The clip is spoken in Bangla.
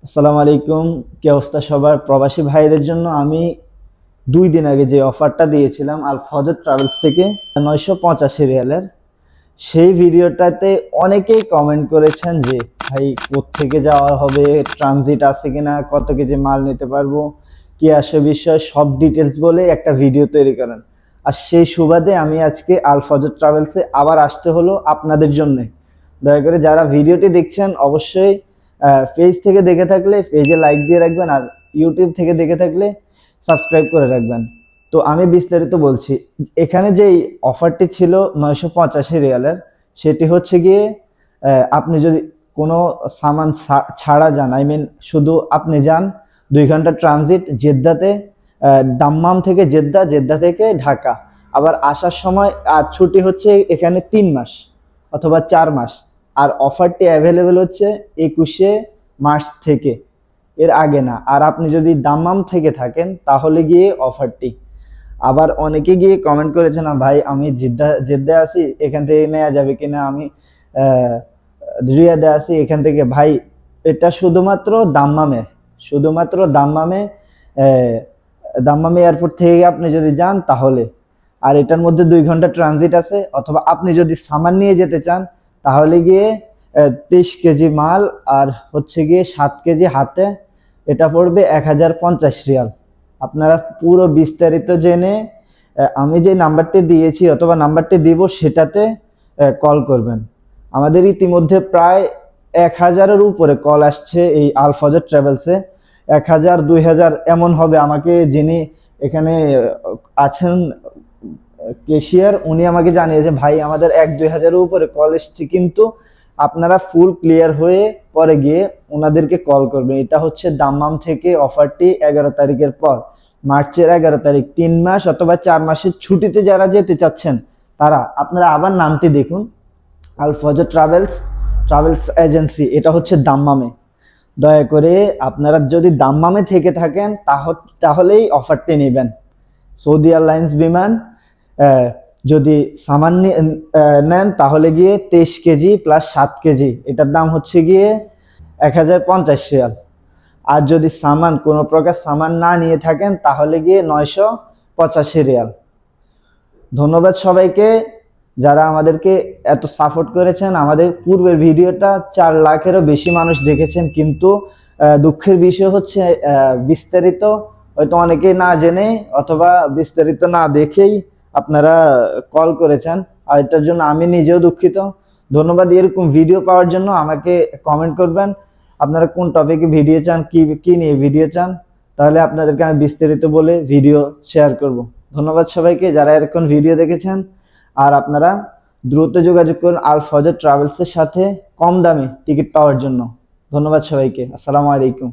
আসসালামু আলাইকুম। কি অবস্থা সবার? প্রবাসী ভাইদের জন্য আমি 2 দিন আগে যে অফারটা দিয়েছিলাম আল ফজর ট্রাভেলস থেকে 985 রিয়ালের, সেই ভিডিওটাতে অনেকেই কমেন্ট করেছেন যে ভাই কোত্থেকে যাওয়া হবে, ট্রানজিট আছে কিনা, কত কেজি মাল নিতে পারবো, কি আসে বিষয়, সব ডিটেলস বলে একটা ভিডিও তৈরি করেন। আর সেই সুবাদে আমি আজকে আল ফজর ট্রাভেলসে আবার আসতে হলো আপনাদের জন্যে। দয়া করে যারা ভিডিওটি দেখছেন অবশ্যই পেজ থেকে দেখে থাকলে পেজে লাইক দিয়ে রাখবেন, আর ইউটিউব থেকে দেখে থাকলে সাবস্ক্রাইব করে রাখবেন। তো আমি বিস্তারিত বলছি। এখানে যে অফারটি ছিল 985 রিয়ালের, সেটি হচ্ছে গিয়ে আপনি যদি কোনো সামান ছাড়া যান, আই মিন শুধু আপনি যান 2 ঘন্টা ট্রানজিট জেদ্দাতে, দাম্মাম থেকে জেদ্দা, জেদ্দা থেকে ঢাকা, আবার আসার সময় আর ছুটি হচ্ছে এখানে 3 মাস অথবা 4 মাস। আর অফারটি অ্যাভেলেবেল হচ্ছে 21শে মার্চ থেকে, এর আগে না। আর আপনি যদি দাম্মাম থেকে থাকেন তাহলে গিয়ে অফারটি। আবার অনেকে গিয়ে কমেন্ট করেছে, না ভাই আমি জেদ্দায় আছি, এখান থেকে নেওয়া যাবে কিনা, আমি রিয়াদে আছি, এখান থেকে। ভাই এটা শুধুমাত্র দাম্মামে, শুধুমাত্র দাম্মামে, দাম্মাম এয়ারপোর্ট থেকে আপনি যদি যান তাহলে। আর এটার মধ্যে 2 ঘন্টা ট্রানজিট আছে। অথবা আপনি যদি সামান নিয়ে যেতে চান তাহলে গিয়ে 23 কেজি মাল আর হচ্ছে গিয়ে 7 কেজি হাতে, এটা পড়বে 1050 রিয়াল। আপনারা পুরো বিস্তারিত জেনে আমি যে নাম্বারটি দিয়েছি অথবা নাম্বারটি দিব সেটাতে কল করবেন। আমাদের ইতিমধ্যে প্রায় 1000-এর উপরে কল আসছে এই আল ফজর ট্রাভেলসে। 1000, 2000 এমন হবে। আমাকে যিনি এখানে আছেন কেশিয়ার, উনি আমাকে জানিয়েছে ভাই আমাদের 1-2 হাজারের উপরে কল এসছে, কিন্তু আপনারা ফুল ক্লিয়ার হয়ে পরে গিয়ে ওনাদেরকে কল করবেন। এটা হচ্ছে দাম্মাম থেকে অফারটি 11 তারিখের পর, মার্চের 11 তারিখ। 3 মাস অথবা 4 মাসের ছুটিতে যারা যেতে চাচ্ছেন তারা, আপনারা আবার নামটি দেখুন, আল ফজর ট্রাভেলস এজেন্সি। এটা হচ্ছে দাম্মামে। দয়া করে আপনারা যদি দাম্মামে থেকে থাকেন তাহলেই অফারটি নেবেন। সৌদি এয়ারলাইন্স বিমান যদি সামান নেন তাহলে গিয়ে 23 কেজি প্লাস 7 কেজি, এটার দাম হচ্ছে গিয়ে 1050 রিয়াল। আর যদি সামান কোনো প্রকার সামান না নিয়ে থাকেন তাহলে গিয়ে 985 রিয়াল। ধন্যবাদ সবাইকে যারা আমাদেরকে এত সাপোর্ট করেছেন। আমাদের পূর্বের ভিডিওটা 4 লাখেরও বেশি মানুষ দেখেছেন, কিন্তু দুঃখের বিষয় হচ্ছে বিস্তারিত হয়তো অনেকে না জেনে অথবা বিস্তারিত না দেখেই আপনারা কল করেছেন, আর এটার জন্য আমি নিজেও দুঃখিত। ধন্যবাদ। এরকম ভিডিও পাওয়ার জন্য আমাকে কমেন্ট করবেন আপনারা কোন টপিকে ভিডিও চান, কি নিয়ে ভিডিও চান, তাহলে আপনাদেরকে আমি বিস্তারিত বলে ভিডিও শেয়ার করব। ধন্যবাদ সবাইকে যারা এরকম ভিডিও দেখেছেন। আর আপনারা দ্রুত যোগাযোগ করুন আল ফজর ট্রাভেলসের সাথে কম দামে টিকিট পাওয়ার জন্য। ধন্যবাদ সবাইকে। আসসালামু আলাইকুম।